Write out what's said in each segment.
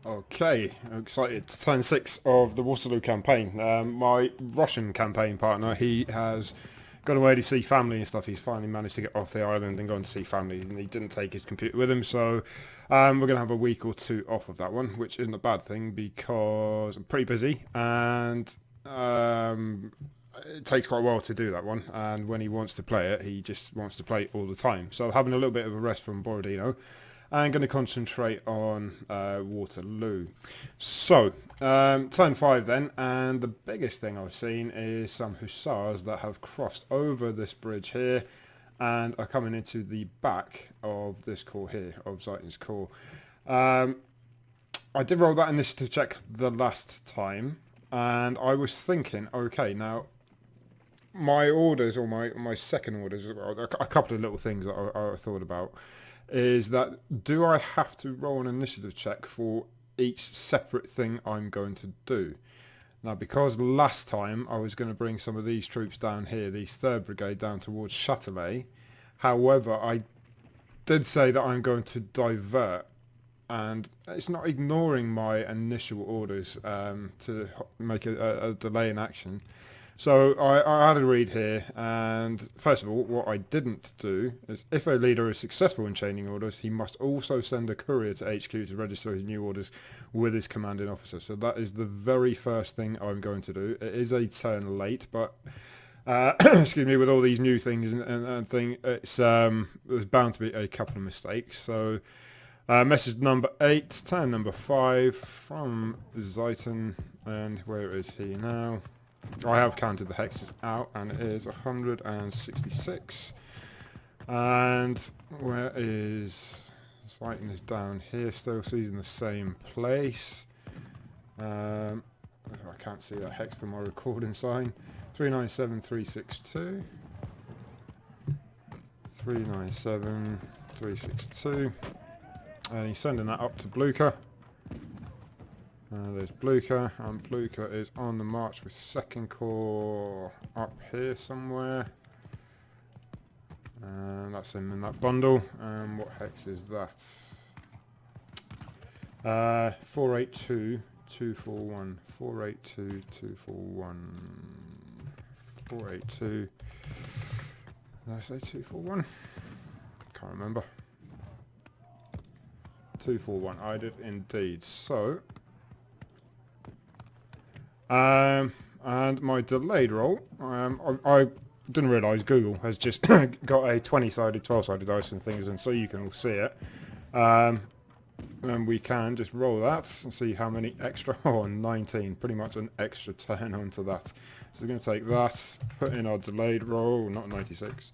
Okay, I'm excited. Turn 6 of the Waterloo campaign. My Russian campaign partner, he has gone away to see family and stuff. He's finally managed to get off the island and go and see family, and he didn't take his computer with him, so we're going to have a week or two off of that one, which isn't a bad thing because I'm pretty busy, and it takes quite a while to do that one, and when he wants to play it, he just wants to play it all the time. So having a little bit of a rest from Borodino, I'm going to concentrate on Waterloo. So, turn 5 then, and the biggest thing I've seen is some hussars that have crossed over this bridge here and are coming into the back of this corps here, of Zaitin's corps. I did roll that initiative check the last time, and I was thinking, okay, now my orders, or my second orders, a couple of little things that I thought about, is that do I have to roll an initiative check for each separate thing I'm going to do? Now, because last time I was going to bring some of these troops down here, these 3rd Brigade down towards Châtelet, however, I did say that I'm going to divert, and it's not ignoring my initial orders to make a delay in action. So I had a read here, and first of all, what I didn't do is if a leader is successful in chaining orders, he must also send a courier to HQ to register his new orders with his commanding officer. So that is the very first thing I'm going to do. It is a turn late, but excuse me, with all these new things and thing, it's there's bound to be a couple of mistakes. So message number 8, turn number 5 from Zaitin, and where is he now? I have counted the hexes out, and it is 166. And where is Zaitin? Is down here still, so he's in the same place. I can't see that hex from my recording sign. 397362. 397362. And he's sending that up to Blucher. There's Blucher, and Blucher is on the march with 2nd Corps up here somewhere. And that's him in that bundle. And what hex is that? 482241. 482241. 482. Did I say 241? Can't remember. 241. I did indeed. So. And my delayed roll, I didn't realise Google has just got a 20-sided, 12-sided dice and things, and so you can all see it. And we can just roll that and see how many extra, 19, pretty much an extra turn onto that. So we're going to take that, put in our delayed roll, not 96,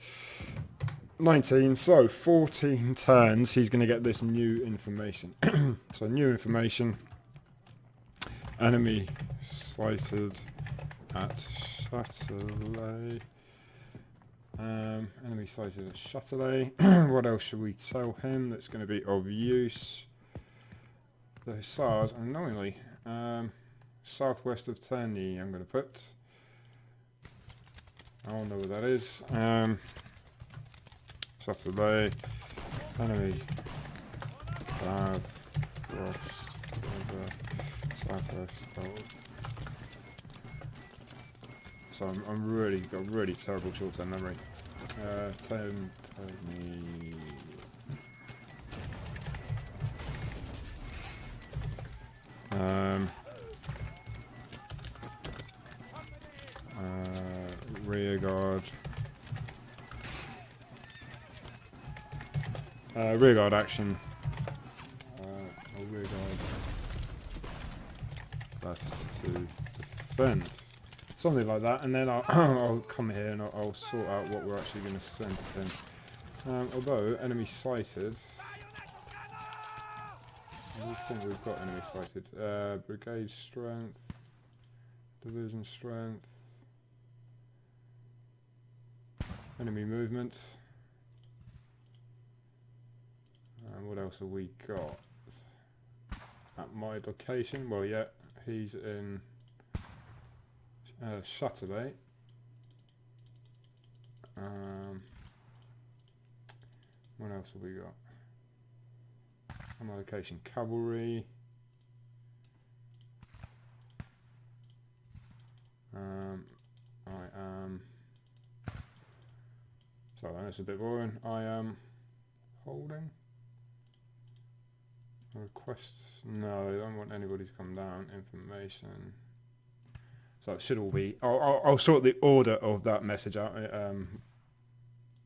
19, so 14 turns he's going to get this new information. So new information. Enemy sighted at Châtelet. Enemy sighted at Châtelet. What else should we tell him that's going to be of use? The hussars, unknowingly, southwest of Terny, I'm going to put. I don't know what that is. Châtelet. Enemy. Southwest. So I'm really got really terrible short-term memory. Tony. Rear guard. Rear guard action. Rear guard. That's to defend. Something like that, and then I'll come here and I'll sort out what we're actually going to send to him. Although enemy sighted, I don't think we've got enemy sighted. Brigade strength, division strength, enemy movement. And what else have we got? At my location, well, yeah, he's in Châtelet. What else have we got? Ammo location cavalry. I am... Sorry, that's a bit boring. I am holding. Requests. No, I don't want anybody to come down. Information. So it should all be... I'll sort the order of that message out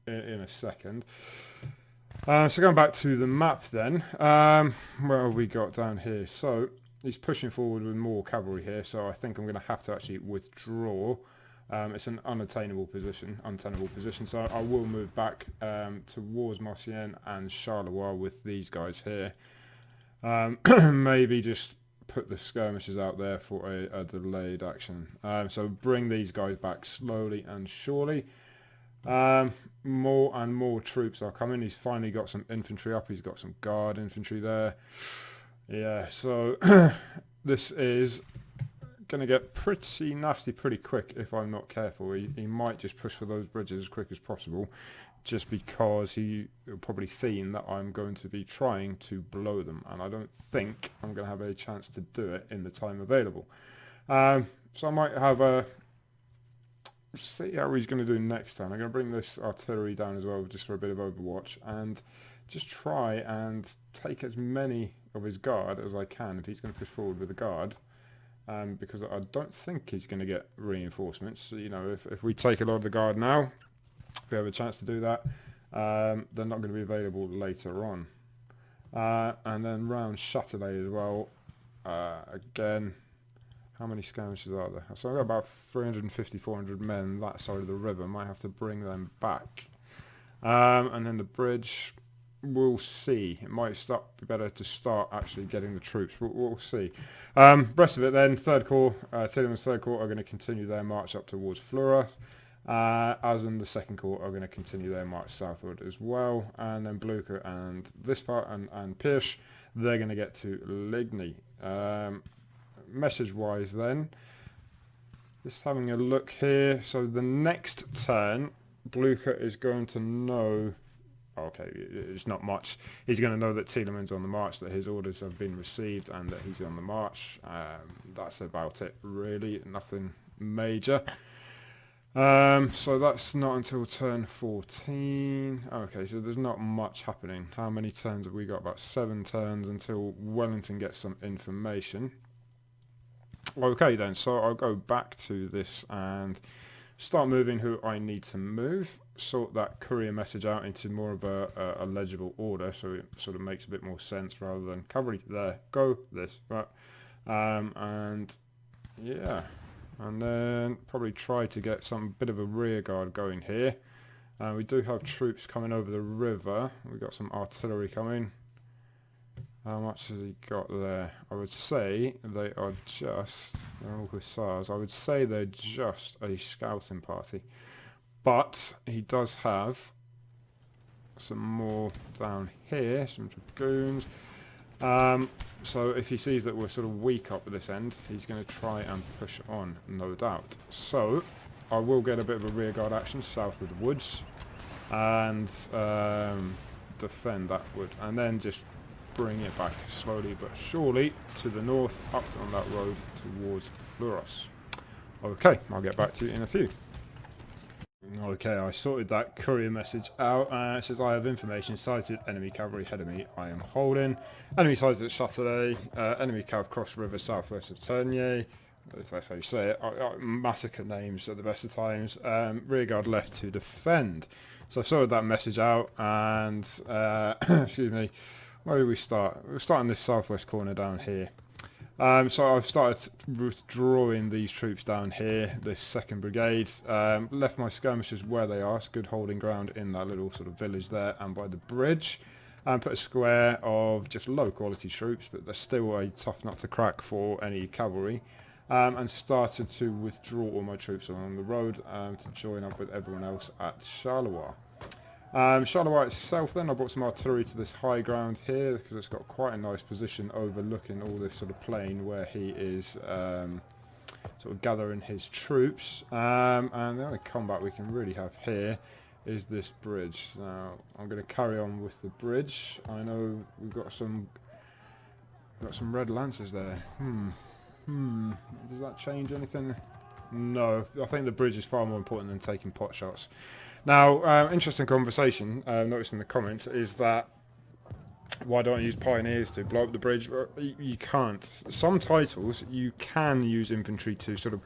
in a second. So going back to the map then. Where have we got down here? So he's pushing forward with more cavalry here. So I think I'm going to have to actually withdraw. It's an untenable position, so I will move back towards Marcienne and Charleroi with these guys here. Maybe just put the skirmishers out there for a delayed action. So bring these guys back slowly and surely. More and more troops are coming. He's finally got some infantry up. He's got some guard infantry there. Yeah, so this is going to get pretty nasty pretty quick if I'm not careful. He might just push for those bridges as quick as possible, just because he'll probably seen that I'm going to be trying to blow them, and I don't think I'm going to have a chance to do it in the time available. So I might have a... see how he's going to do next time. I'm going to bring this artillery down as well, just for a bit of overwatch, and just try and take as many of his guard as I can if he's going to push forward with the guard. Because I don't think he's going to get reinforcements. So, you know, if we take a lot of the guard now, if we have a chance to do that, they're not going to be available later on. And then round Châtelet as well. Again, how many skirmishers are there? So I've got about 350, 400 men that side of the river. Might have to bring them back. And then the bridge... we'll see. It might be better to start actually getting the troops. We'll see. Rest of it then, Third Corps, Tielemans' Third Corps are going to continue their march up towards Fleur, as in the Second Corps are going to continue their march southward as well. And then Blucher and this part and Pirsch, they're going to get to Ligny. Message-wise then, just having a look here. So the next turn, Blucher is going to know... okay, it's not much. He's going to know that Tielemans on the march, that his orders have been received and that he's on the march. That's about it, really. Nothing major. So that's not until turn 14. Okay, so there's not much happening. How many turns have we got? About 7 turns until Wellington gets some information. Okay then, so I'll go back to this and start moving who I need to move. Sort that courier message out into more of a legible order, so it sort of makes a bit more sense rather than cavalry there, go, this, right. And yeah, and then probably try to get some bit of a rear guard going here. We do have troops coming over the river. We've got some artillery coming. How much has he got there? I would say they are just, they're all hussars, I would say they're just a scouting party. But he does have some more down here, some dragoons. So if he sees that we're sort of weak up at this end, he's going to try and push on, no doubt. So I will get a bit of a rearguard action south of the woods and defend that wood, and then just bring it back slowly but surely to the north up on that road towards Fleurus. Okay, I'll get back to you in a few. Okay, I sorted that courier message out. It says I have information, sighted enemy cavalry ahead of me. I am holding. Enemy sighted at Châtelet. Enemy cav cross river southwest of Ternier. That's how you say it. Massacre names at the best of times. Rearguard left to defend. So I sorted that message out, and excuse me, where do we start? We'll start in this southwest corner down here. So I've started withdrawing these troops down here, this 2nd Brigade. Left my skirmishers where they are. It's good holding ground in that little sort of village there and by the bridge. And put a square of just low quality troops, but they're still a tough nut to crack for any cavalry. And started to withdraw all my troops along the road to join up with everyone else at Charleroi. Charleroi itself then, I brought some artillery to this high ground here because it's got quite a nice position overlooking all this sort of plain where he is sort of gathering his troops. And the only combat we can really have here is this bridge. Now I'm going to carry on with the bridge. I know we've got some red lancers there. Does that change anything? No, I think the bridge is far more important than taking pot shots. Now, interesting conversation, noticed in the comments, is that why don't I use pioneers to blow up the bridge? Well, you can't. Some titles, you can use infantry to sort of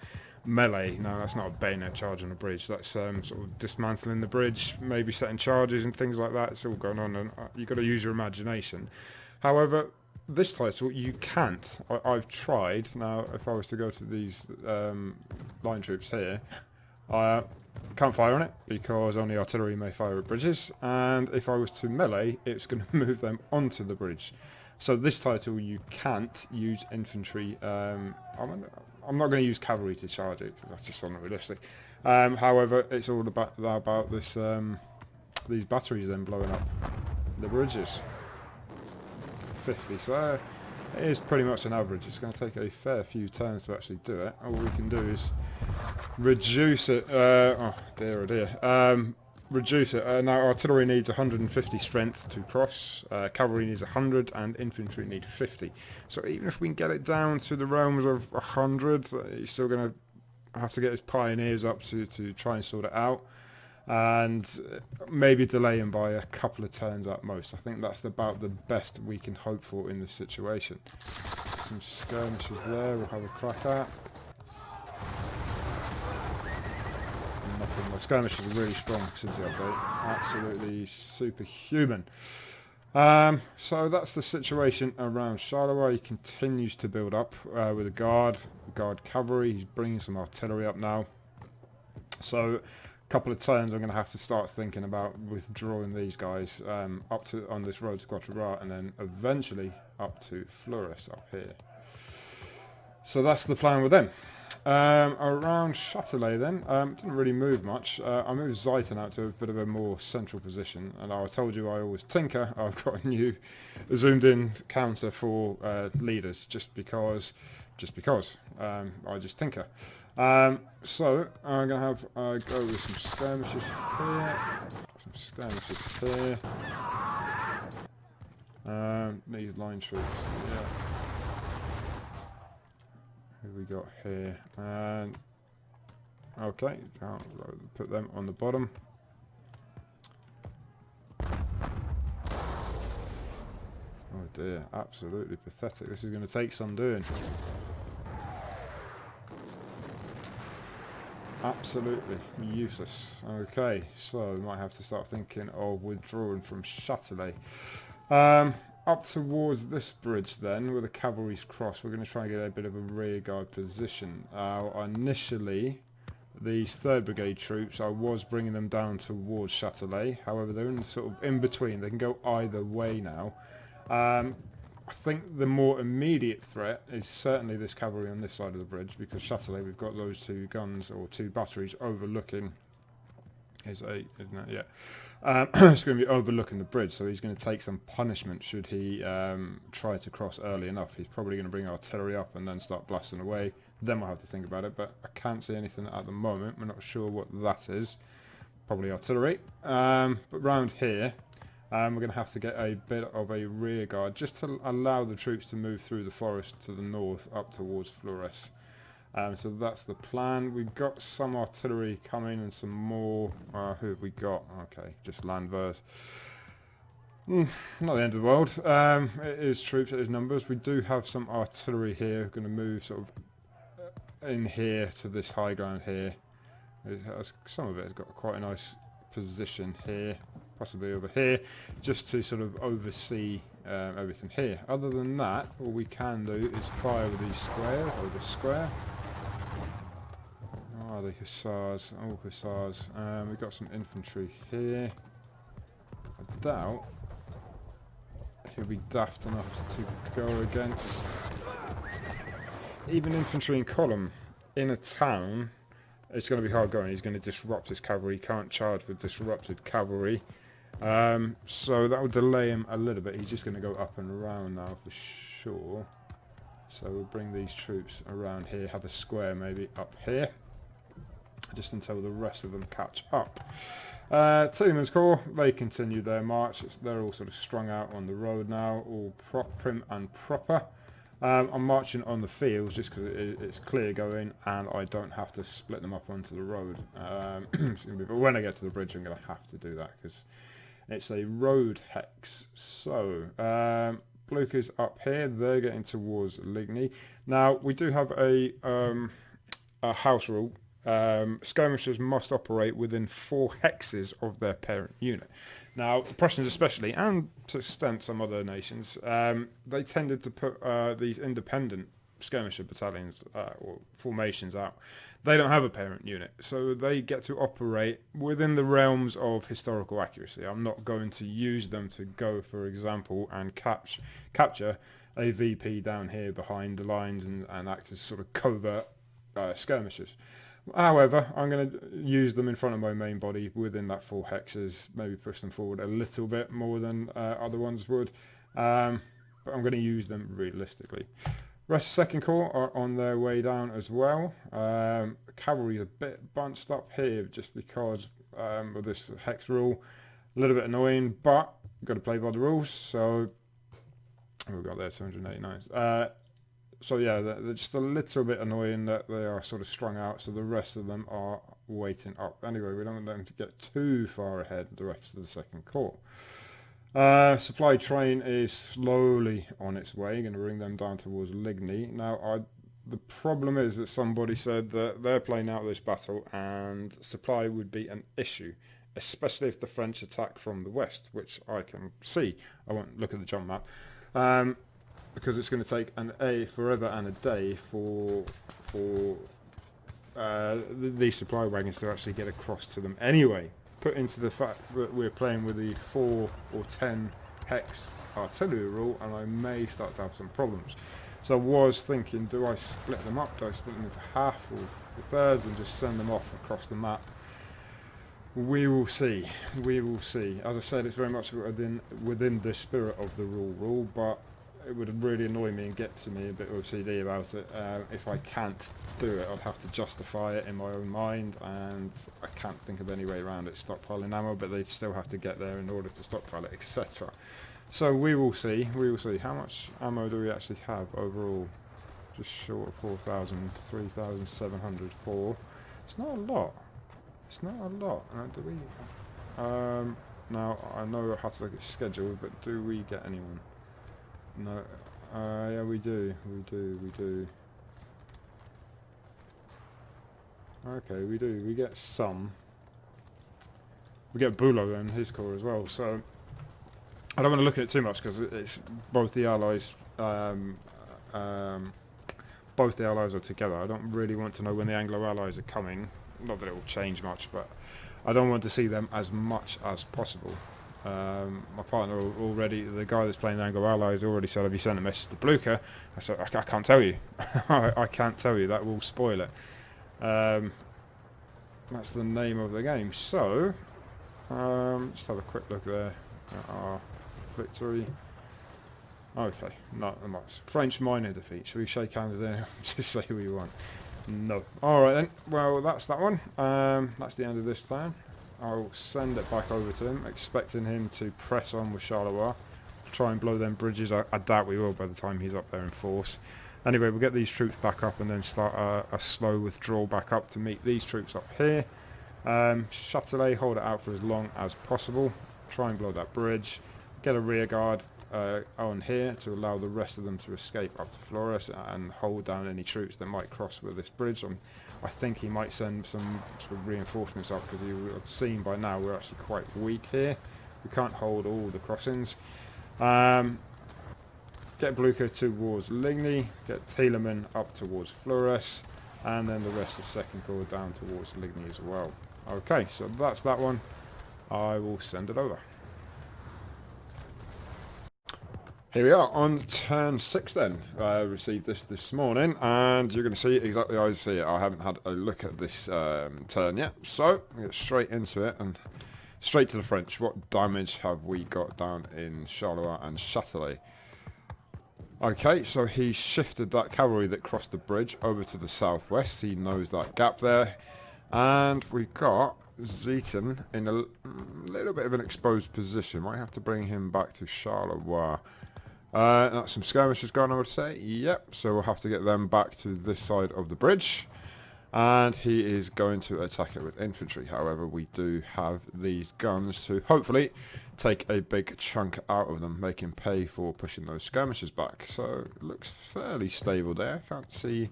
melee. Now, that's not a bayonet charge on a bridge. That's sort of dismantling the bridge, maybe setting charges and things like that. It's all going on, and you've got to use your imagination. However, this title, you can't. I've tried. Now, if I was to go to these line troops here, I can't fire on it because only artillery may fire at bridges, and if I was to melee, it's going to move them onto the bridge. So this title, you can't use infantry. I'm not going to use cavalry to charge it because that's just unrealistic. However, it's all about this these batteries then blowing up the bridges. 50, so it is pretty much an average. It's going to take a fair few turns to actually do it. All we can do is reduce it. Oh dear, oh dear. Reduce it. Now artillery needs 150 strength to cross, cavalry needs 100, and infantry need 50. So even if we can get it down to the realms of 100, he's still going to have to get his pioneers up to try and sort it out. And maybe delay him by a couple of turns at most. I think that's about the best we can hope for in this situation. Some skirmishes there, we'll have a crack at. Nothing. The skirmishes are really strong since the update. Absolutely superhuman. So that's the situation around Charleroi. He continues to build up with a guard cavalry. He's bringing some artillery up now. So couple of turns I'm going to have to start thinking about withdrawing these guys up to on this road to Waterloo, and then eventually up to Fleurus up here. So that's the plan with them. Around Châtelet then, didn't really move much. I moved Zeiten out to a bit of a more central position, and I told you I always tinker. I've got a new zoomed in counter for leaders just because I just tinker. So I'm going to have go with some skirmishes here, these line troops, yeah. Who we got here? And okay, I'll put them on the bottom. Oh dear, absolutely pathetic. This is going to take some doing. Absolutely useless. Okay, so we might have to start thinking of withdrawing from Châtelet. Up towards this bridge then, with the cavalry's cross, we're going to try and get a bit of a rear guard position. Initially, these 3rd Brigade troops, I was bringing them down towards Châtelet. However, they're in sort of in between. They can go either way now. I think the more immediate threat is certainly this cavalry on this side of the bridge, because Châtelet, we've got those 2 guns or 2 batteries overlooking. Is 8, isn't it? Yeah. It's going to be overlooking the bridge, so he's going to take some punishment should he try to cross early enough. He's probably going to bring artillery up and then start blasting away. Then we'll have to think about it, but I can't see anything at the moment. We're not sure what that is. Probably artillery. But round here, we're going to have to get a bit of a rear guard just to allow the troops to move through the forest to the north up towards Fleurus. So that's the plan. We've got some artillery coming and some more. Who have we got? Okay, just Landwehr. Not the end of the world. It is troops, it is numbers. We do have some artillery here. We're going to move sort of in here to this high ground here. Some of it has got quite a nice position here, possibly over here, just to sort of oversee everything here. Other than that, all we can do is fire with these squares, over square. Oh, the hussars, oh hussars. We've got some infantry here. I doubt he'll be daft enough to go against even infantry in column in a town. It's going to be hard going. He's going to disrupt his cavalry. He can't charge with disrupted cavalry. So that will delay him a little bit. He's just going to go up and around now for sure. So we'll bring these troops around here, have a square maybe up here, just until the rest of them catch up. Tillman's Corps, they continue their march. They're all sort of strung out on the road now, all prim and proper. I'm marching on the fields just because it's clear going and I don't have to split them up onto the road. But when I get to the bridge I'm going to have to do that because it's a road hex. So, Blucher's up here, they're getting towards Ligny. Now, we do have a house rule. Skirmishers must operate within 4 hexes of their parent unit. Now, the Prussians especially, and to extent some other nations, they tended to put these independent skirmisher battalions or formations out. They don't have a parent unit, so they get to operate within the realms of historical accuracy. I'm not going to use them to go, for example, and capture a VP down here behind the lines and act as sort of covert skirmishers. However, I'm going to use them in front of my main body within that 4 hexes, maybe push them forward a little bit more than other ones would, but I'm going to use them realistically. Rest of 2nd Corps are on their way down as well. Cavalry is a bit bunched up here just because of this hex rule. A little bit annoying, but got to play by the rules, so we've got there 289. So yeah, they're just a little bit annoying that they are sort of strung out, so the rest of them are waiting up. Anyway, we don't want them to get too far ahead the rest of the 2nd Corps. Supply train is slowly on its way, going to bring them down towards Ligny. Now, the problem is that somebody said that they're playing out this battle and supply would be an issue, especially if the French attack from the west, which I can see. I won't look at the jump map. Because it's going to take forever and a day for these supply wagons to actually get across to them anyway. Put into the fact that we're playing with the 4 or 10 hex artillery rule, and I may start to have some problems. So I was thinking, do I split them up? Do I split them into half or thirds and just send them off across the map? We will see. We will see. As I said, it's very much within the spirit of the rule, but it would really annoy me and get to me a bit OCD about it. If I can't do it, I'd have to justify it in my own mind, and I can't think of any way around it. Stockpiling ammo, but they still have to get there in order to stockpile it, etc. So we will see. We will see. How much ammo do we actually have overall? Just short of 4,000, 3,704. It's not a lot. It's not a lot. Do we? Now I know I have to look at schedule, but do we get anyone? No, yeah, we do. Okay, we do. We get some. We get Bulow and his corps as well. So I don't want to look at it too much because it's both the allies. Both the allies are together. I don't really want to know when the Anglo allies are coming. Not that it will change much, but I don't want to see them as much as possible. My partner already, the guy that's playing the Anglo Allies, already said, have you sent a message to Blucher? I said, I can't tell you. I can't tell you, that will spoil it. That's the name of the game. So, just have a quick look there at our victory. Okay, not much. French minor defeat. Shall we shake hands there? Just say who you want. No. Alright then, well that's that one. That's the end of this turn. I'll send it back over to him, expecting him to press on with Charleroi, try and blow them bridges. I doubt we will by the time he's up there in force. Anyway, we'll get these troops back up and then start a slow withdrawal back up to meet these troops up here. Châtelet, hold it out for as long as possible. Try and blow that bridge. Get a rear guard on here to allow the rest of them to escape up to Flores and hold down any troops that might cross with this bridge. I think he might send some sort of reinforcements up because you have seen by now we're actually quite weak here. We can't hold all the crossings. Get Blucher towards Ligny, get Thielemann up towards Flores, and then the rest of 2nd Corps down towards Ligny as well. Okay, so that's that one. I will send it over. Here we are on turn 6 then. I received this morning, and you're going to see exactly how I see it. I haven't had a look at this turn yet, so I'll get straight into it and straight to the French. What damage have we got down in Charleroi and Châtelet? Okay, so he shifted that cavalry that crossed the bridge over to the southwest. He knows that gap there. And we've got Zeton in a little bit of an exposed position. Might have to bring him back to Charleroi. That's some skirmishes going, I would say. Yep, so we'll have to get them back to this side of the bridge. And he is going to attack it with infantry. However, we do have these guns to hopefully take a big chunk out of them, make him pay for pushing those skirmishes back. So it looks fairly stable there. Can't see,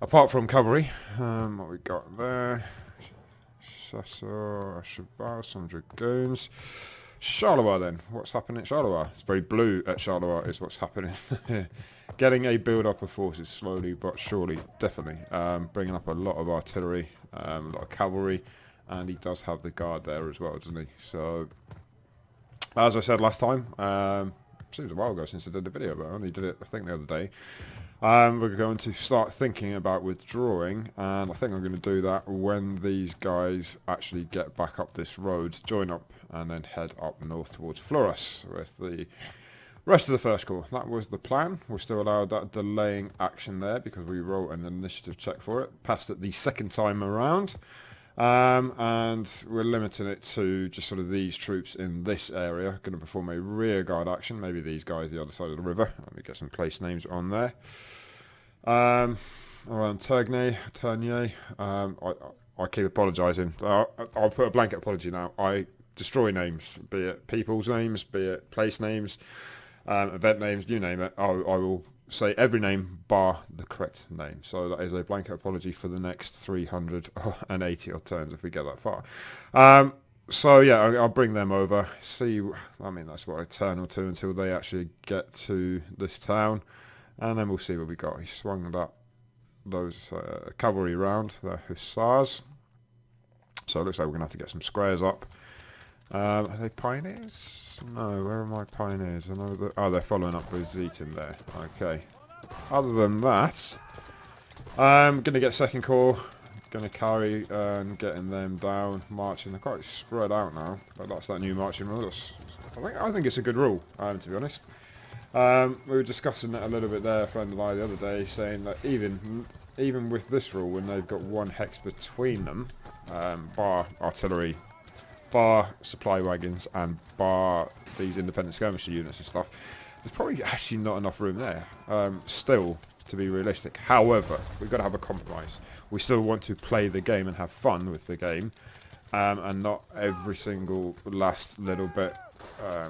apart from cavalry, what we got there. Chasseurs, Cheval, some dragoons. Charleroi then. What's happening at Charleroi? It's very blue at Charleroi is what's happening. Getting a build-up of forces slowly but surely, definitely. Bringing up a lot of artillery, a lot of cavalry, and he does have the guard there as well, doesn't he? So, as I said last time, seems a while ago since I did the video, but I only did it, I think, the other day. We're going to start thinking about withdrawing, and I think I'm going to do that when these guys actually get back up this road, join up, and then head up north towards Flores with the rest of the first corps. That was the plan. We're still allowed that delaying action there because we wrote an initiative check for it. Passed it the second time around. And we're limiting it to just sort of these troops in this area. Going to perform a rear guard action. Maybe these guys the other side of the river. Let me get some place names on there. Around Tournier. I keep apologising. I'll put a blanket apology now. I destroy names, be it people's names, be it place names, event names, you name it. I will say every name bar the correct name. So that is a blanket apology for the next 380 odd turns if we get that far. So yeah, I'll bring them over. See, I mean that's what a turn or two until they actually get to this town, and then we'll see what we got. He swung those cavalry round, the hussars. So it looks like we're gonna have to get some squares up. Are they pioneers? No, where are my pioneers? I know they're following up with Zeton there. Okay. Other than that, I'm going to get second corps, going to carry and getting them down, marching. They're quite spread out now, but that's that new marching rule. I think it's a good rule, to be honest. We were discussing it a little bit there, a friend and I, the other day, saying that even with this rule, when they've got one hex between them, bar artillery, bar supply wagons, and bar these independent skirmisher units and stuff, there's probably actually not enough room there, still, to be realistic. However, we've got to have a compromise. We still want to play the game and have fun with the game, and not every single last little bit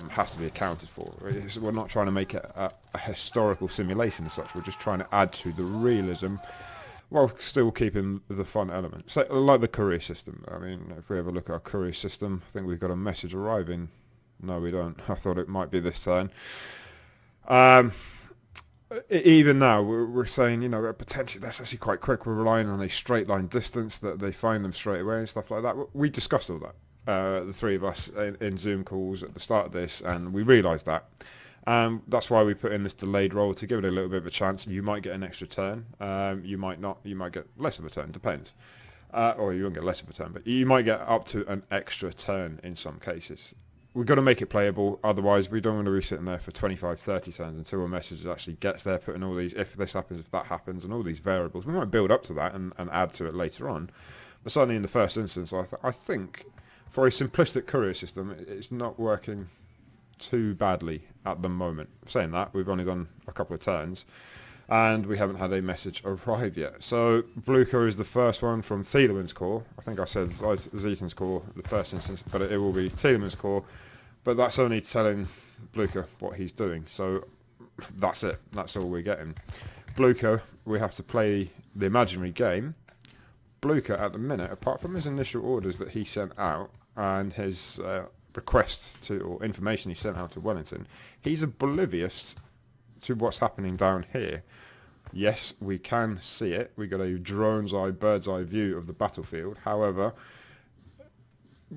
has to be accounted for. We're not trying to make it a historical simulation as such. We're just trying to add to the realism while still keeping the fun element. So, like the courier system. I mean, if we have a look at our courier system, I think we've got a message arriving. No, we don't. I thought it might be this turn. Even now, we're saying, you know, potentially that's actually quite quick. We're relying on a straight line distance, that they find them straight away and stuff like that. We discussed all that, the three of us, in Zoom calls at the start of this, and we realised that. That's why we put in this delayed roll, to give it a little bit of a chance. You might get an extra turn, you might not, you might get less of a turn, depends. Or you won't get less of a turn, but you might get up to an extra turn in some cases. We've got to make it playable, otherwise we don't want to be sitting there for 25, 30 turns until a message actually gets there, putting all these, if this happens, if that happens, and all these variables. We might build up to that and add to it later on, but certainly in the first instance, I think for a simplistic courier system, it's not working too badly at the moment. Saying that, we've only done a couple of turns and we haven't had a message arrive yet. So Blucher is the first one from Thielemann's corps. I think I said Zeton's corps the first instance, but it will be Thielemann's corps, but that's only telling Blucher what he's doing. So that's it, that's all we're getting. Blucher, we have to play the imaginary game. Blucher at the minute, apart from his initial orders that he sent out and his requests to, or information he sent out to Wellington, he's oblivious to what's happening down here. Yes, we can see it. We got a drone's eye, bird's eye view of the battlefield. However,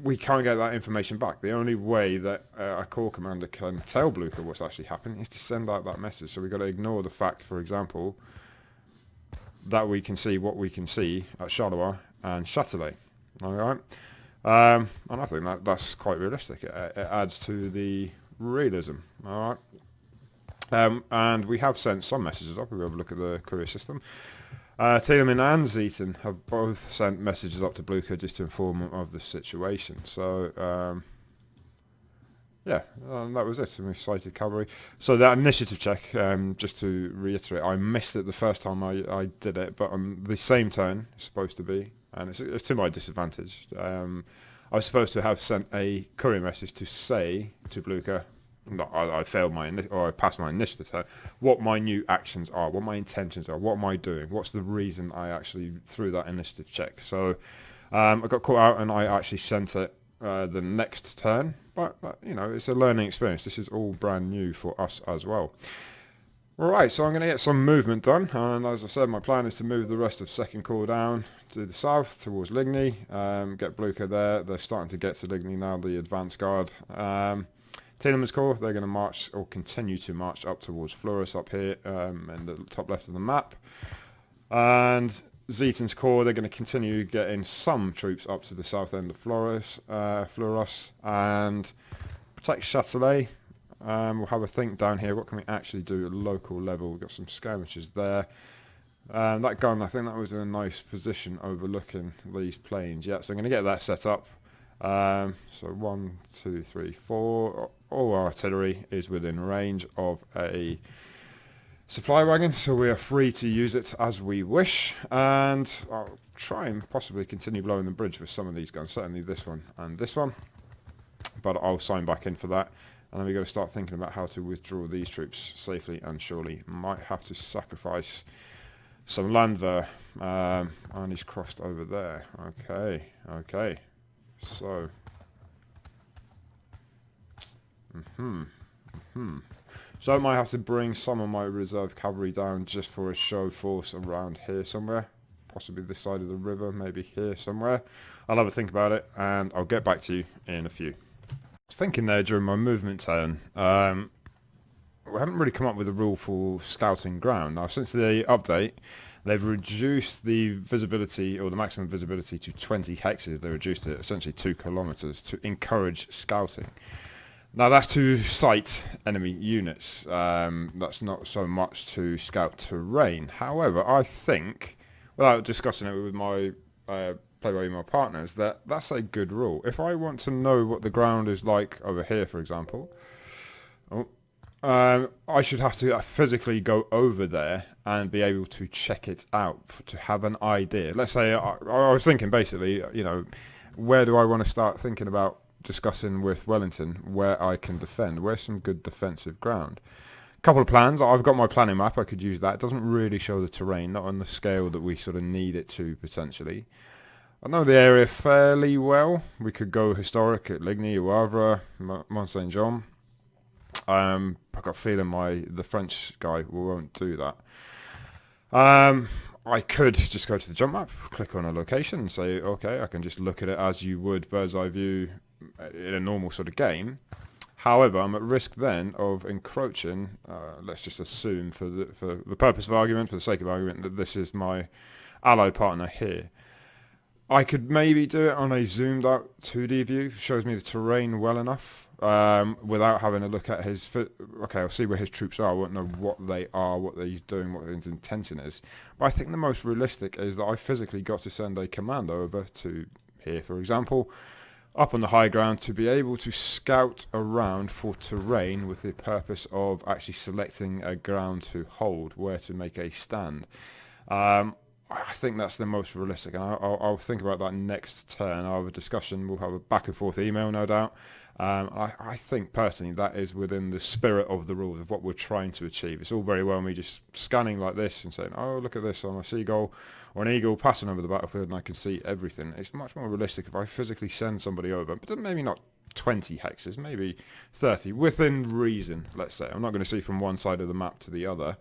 we can't get that information back. The only way that a corps commander can tell Blucher what's actually happening is to send out that message. So we've got to ignore the fact, for example, that we can see what we can see at Charleroi and Châtelet. All right. And I think that's quite realistic. It adds to the realism. All right. And we have sent some messages up. We'll have a look at the courier system. Tiedemann and Zeaton have both sent messages up to Blucher just to inform them of the situation. So, yeah, that was it. And we've cited cavalry. So that initiative check, just to reiterate, I missed it the first time I did it, but on the same turn, it's supposed to be, and it's to my disadvantage. I was supposed to have sent a courier message to say to Blucher, no, I failed or I passed my initiative test, what my new actions are, what my intentions are, what am I doing, what's the reason I actually threw that initiative check. So I got caught out and I actually sent it the next turn, but you know, it's a learning experience. This is all brand new for us as well. Alright, so I'm going to get some movement done, and as I said, my plan is to move the rest of Second Corps down to the south towards Ligny, get Blucher there. They're starting to get to Ligny now, the advance guard. Tiedemann's Corps, they're going to march, or continue to march up towards Fleurus up here in the top left of the map. And Zeaton's Corps, they're going to continue getting some troops up to the south end of Fleurus, and protect Châtelet. We'll have a think down here, what can we actually do at local level? We've got some skirmishes there. That gun, I think that was in a nice position overlooking these plains. Yeah, so I'm going to get that set up. So 1, 2, 3, 4. All our artillery is within range of a supply wagon, so we are free to use it as we wish. And I'll try and possibly continue blowing the bridge with some of these guns, certainly this one and this one. But I'll sign back in for that. And then we've got to start thinking about how to withdraw these troops safely and surely. Might have to sacrifice some land there. And he's crossed over there. Okay. So. So I might have to bring some of my reserve cavalry down just for a show force around here somewhere. Possibly this side of the river, maybe here somewhere. I'll have a think about it and I'll get back to you in a few. I was thinking there during my movement turn, we haven't really come up with a rule for scouting ground. Now since the update, they've reduced the visibility, or the maximum visibility, to 20 hexes. They reduced it essentially 2 kilometers to encourage scouting. Now that's to sight enemy units, that's not so much to scout terrain. However, I think, without discussing it with my play-by-email partners, that's a good rule. If I want to know what the ground is like over here, for example, I should have to physically go over there and be able to check it out, to have an idea. Let's say, I was thinking basically, you know, where do I want to start thinking about discussing with Wellington where I can defend? Where's some good defensive ground? Couple of plans. I've got my planning map. I could use that. It doesn't really show the terrain, not on the scale that we sort of need it to potentially. I know the area fairly well. We could go historic at Ligny, Wavre, Mont Saint Jean. I've got a feeling the French guy won't do that. I could just go to the jump map, click on a location and say, okay, I can just look at it as you would bird's eye view in a normal sort of game. However, I'm at risk then of encroaching, let's just assume for the purpose of argument, for the sake of argument, that this is my ally partner here. I could maybe do it on a zoomed out 2D view, shows me the terrain well enough, without having to look at his... Okay, I'll see where his troops are, I won't know what they are, what they're doing, what his intention is. But I think the most realistic is that I physically got to send a commando over to here, for example, up on the high ground to be able to scout around for terrain with the purpose of actually selecting a ground to hold, where to make a stand. I think that's the most realistic, and I'll think about that next turn. I'll have a discussion, we'll have a back and forth email no doubt. I think personally that is within the spirit of the rules of what we're trying to achieve. It's all very well me just scanning like this and saying, oh, look at this on a seagull or an eagle passing over the battlefield and I can see everything. It's much more realistic if I physically send somebody over, but maybe not 20 hexes, maybe 30, within reason, let's say. I'm not going to see from one side of the map to the other.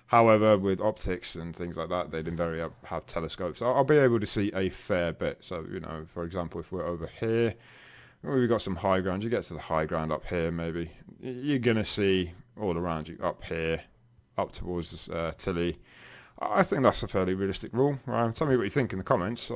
However, with optics and things like that, they'd invariably have telescopes. I'll be able to see a fair bit. So, you know, for example, if we're over here, we've got some high ground. You get to the high ground up here, maybe. You're going to see all around you up here, up towards Tilly. I think that's a fairly realistic rule. Tell me what you think in the comments,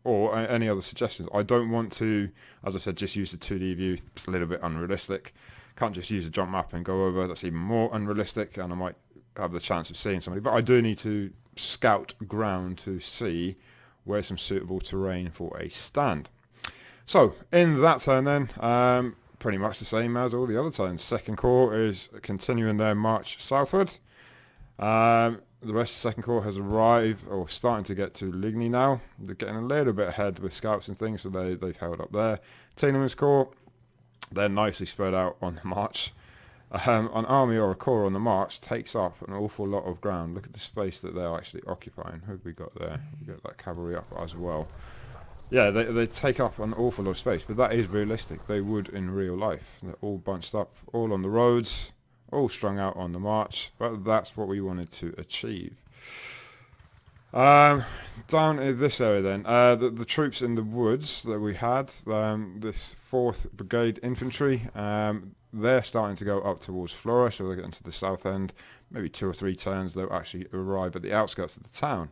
or any other suggestions. I don't want to, as I said, just use the 2D view. It's a little bit unrealistic. Can't just use a jump map and go over. That's even more unrealistic, and I might have the chance of seeing somebody. But I do need to scout ground to see where's some suitable terrain for a stand. So in that turn then, pretty much the same as all the other turns. Second Corps is continuing their march southward. The rest of the Second Corps has arrived, or starting to get to Ligny now. They're getting a little bit ahead with scouts and things, so they've held up there. Tielemann's Corps, they're nicely spread out on the march. An army or a corps on the march takes up an awful lot of ground. Look at the space that they're actually occupying. Who have we got there? We've got that cavalry up as well. Yeah, they take up an awful lot of space, but that is realistic. They would in real life. They're all bunched up, all on the roads, all strung out on the march, but that's what we wanted to achieve. Down in this area then, the troops in the woods that we had, this 4th Brigade Infantry, they're starting to go up towards Flores, so they're getting to the south end. Maybe 2 or 3 turns they'll actually arrive at the outskirts of the town.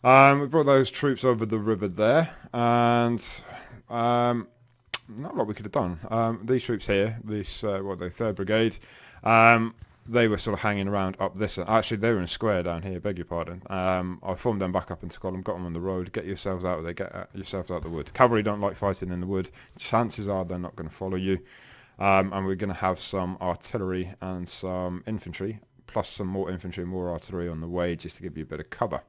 We brought those troops over the river there, and not a lot we could have done. These troops here, this the 3rd Brigade, they were sort of hanging around up this. Actually, they were in a square down here. Beg your pardon. I formed them back up into column, got them on the road. Get yourselves out of there. Get yourselves out of the wood. Cavalry don't like fighting in the wood. Chances are they're not going to follow you. And we're going to have some artillery and some infantry, plus some more infantry and more artillery on the way, just to give you a bit of cover.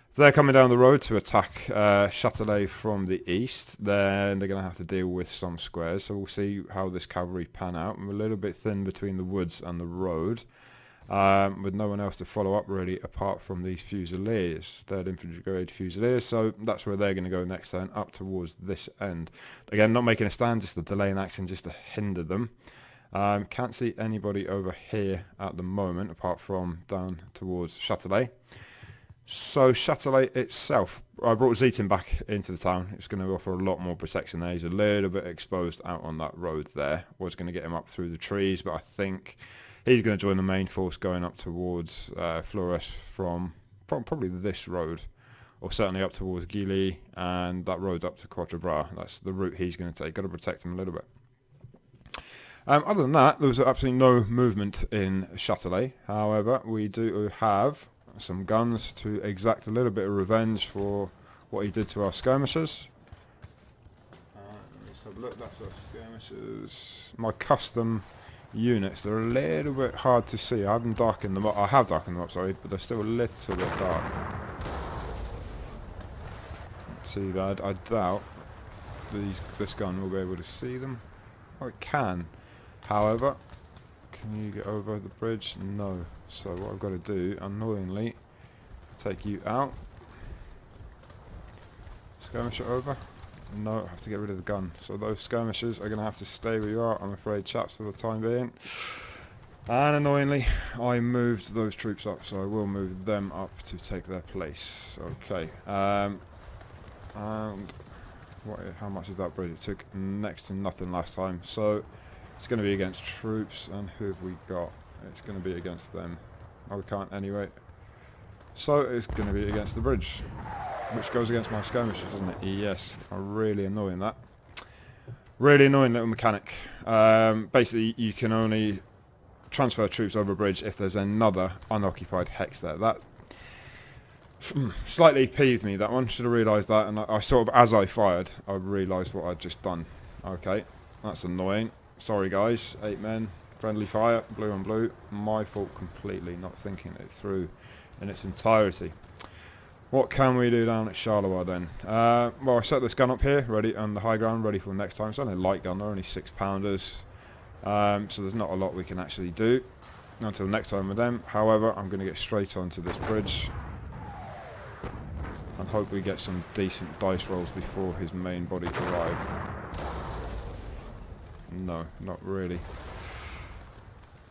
If they're coming down the road to attack Châtelet from the east, then they're going to have to deal with some squares. So we'll see how this cavalry pan out. We're a little bit thin between the woods and the road, with no one else to follow up really apart from these Fusiliers, 3rd Infantry Brigade Fusiliers. So that's where they're going to go next turn, up towards this end. Again, not making a stand, just a delay in action just to hinder them. Can't see anybody over here at the moment apart from down towards Châtelet. So Châtelet itself, I brought Zeatin back into the town. It's going to offer a lot more protection there. He's a little bit exposed out on that road there. Was going to get him up through the trees, but I think he's going to join the main force going up towards Flores from probably this road, or certainly up towards Gilly and that road up to Quatre Bras. That's the route he's going to take. Got to protect him a little bit. Other than that, there was absolutely no movement in Châtelet. However, we do have some guns to exact a little bit of revenge for what he did to our skirmishers. Let's have a look. That's our skirmishers. My custom units, they're a little bit hard to see. I haven't darkened them up. I have darkened them up, sorry, but they're still a little bit dark. Let's see that. I doubt this gun will be able to see them. Oh, it can. However, can you get over the bridge? No. So what I've got to do, annoyingly, take you out. Skirmisher over. No, I have to get rid of the gun. So those skirmishers are going to have to stay where you are, I'm afraid, chaps, for the time being. And annoyingly, I moved those troops up, so I will move them up to take their place. Okay. And how much is that bridge? It took next to nothing last time. So it's going to be against troops, and who have we got? It's going to be against them. Oh, we can't anyway. So it's going to be against the bridge, which goes against my skirmishers, doesn't it? Yes. I'm really annoying that. Really annoying little mechanic. Basically, you can only transfer troops over a bridge if there's another unoccupied hex there. That slightly peeved me, that one. Should have realised that, and I sort of, as I fired, I realised what I'd just done. Okay, that's annoying. Sorry guys, 8 men. Friendly fire, blue on blue. My fault completely, not thinking it through in its entirety. What can we do down at Charleroi then? Well, I set this gun up here, ready on the high ground, ready for next time. It's only a light gun, they're only 6-pounders. So there's not a lot we can actually do until next time with them. However, I'm going to get straight onto this bridge and hope we get some decent dice rolls before his main body arrives. No, not really.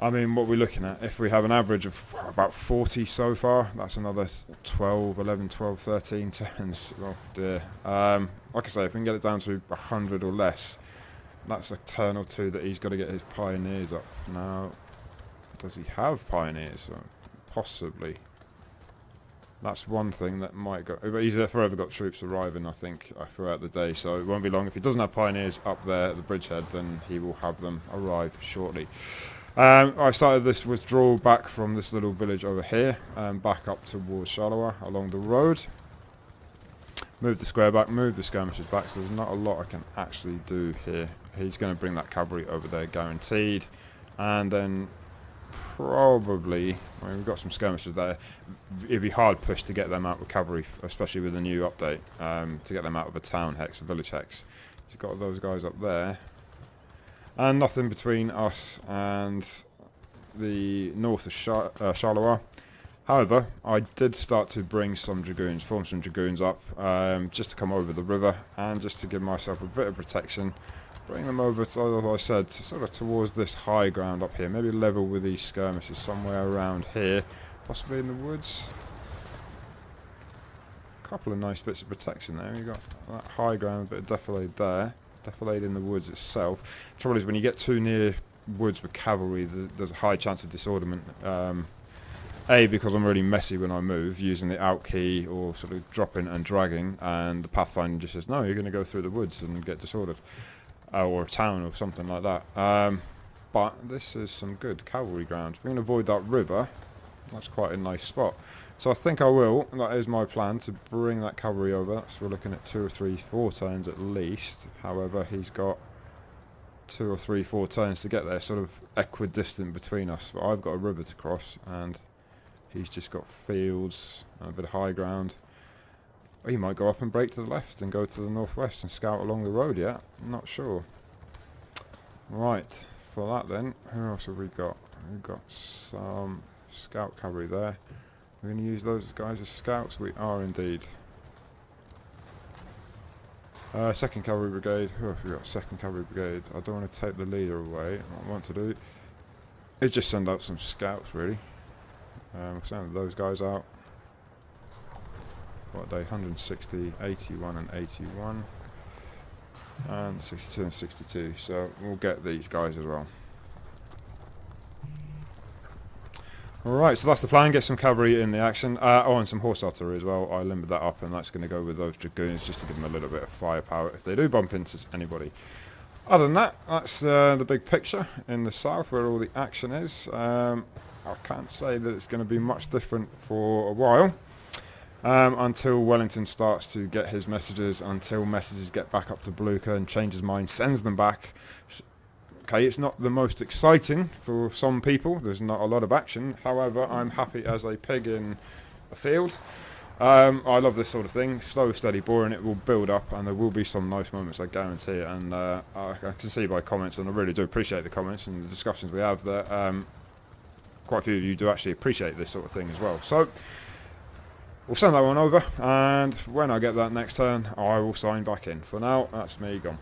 I mean, what we're looking at, if we have an average of about 40 so far, that's another 12, 11, 12, 13 turns. Oh dear. Like I say, if we can get it down to 100 or less, that's a turn or two that he's got to get his pioneers up. Now, does he have pioneers? Possibly. That's one thing that might go... But he's forever got troops arriving, I think, throughout the day, so it won't be long. If he doesn't have pioneers up there at the bridgehead, then he will have them arrive shortly. I started this withdrawal back from this little village over here, back up towards Charleroi along the road. Move the square back, move the skirmishers back, so there's not a lot I can actually do here. He's going to bring that cavalry over there, guaranteed. And then probably, I mean, we've got some skirmishers there. It'd be hard push to get them out with cavalry, especially with the new update, to get them out of a town hex, a village hex. He's got those guys up there. And nothing between us and the north of Charleroi. However, I did start to bring some dragoons, form some dragoons up, just to come over the river and just to give myself a bit of protection. Bring them over, to, as I said, to sort of towards this high ground up here. Maybe level with these skirmishes somewhere around here, possibly in the woods. A couple of nice bits of protection there. You've got that high ground, a bit of defilade there. Defilade in the woods itself. Trouble is, when you get too near woods with cavalry, there's a high chance of disorderment. A, because I'm really messy when I move, using the out key or sort of dropping and dragging, and the pathfinder just says, no, you're going to go through the woods and get disordered. Or a town or something like that. But this is some good cavalry ground. If we're going to avoid that river, that's quite a nice spot. So I think I will, and that is my plan, to bring that cavalry over. So we're looking at 2 or 3, 4 turns at least. However, he's got 2 or 3, 4 turns to get there, sort of equidistant between us. But I've got a river to cross, and he's just got fields and a bit of high ground. Or he might go up and break to the left and go to the northwest and scout along the road yet. I'm not sure. Right, for that then, who else have we got? We've got some scout cavalry there. We're going to use those guys as scouts? We are indeed. Second Cavalry Brigade. Who have we got? Second Cavalry Brigade. I don't want to take the leader away. What I want to do is just send out some scouts, really. We'll send those guys out. What are they? 160, 81 and 81. And 62 and 62. So we'll get these guys as well. Alright, so that's the plan, get some cavalry in the action. Oh, and some horse artillery as well. I limbered that up, and that's going to go with those dragoons just to give them a little bit of firepower if they do bump into anybody. Other than that, that's the big picture in the south where all the action is. I can't say that it's going to be much different for a while. Until Wellington starts to get his messages, until messages get back up to Blucher and changes his mind, sends them back. Okay, it's not the most exciting for some people. There's not a lot of action. However, I'm happy as a pig in a field. I love this sort of thing. Slow, steady, boring. It will build up, and there will be some nice moments, I guarantee it. And I can see by comments, and I really do appreciate the comments and the discussions we have, that quite a few of you do actually appreciate this sort of thing as well. So we'll send that one over, and when I get that next turn, I will sign back in. For now, that's me gone.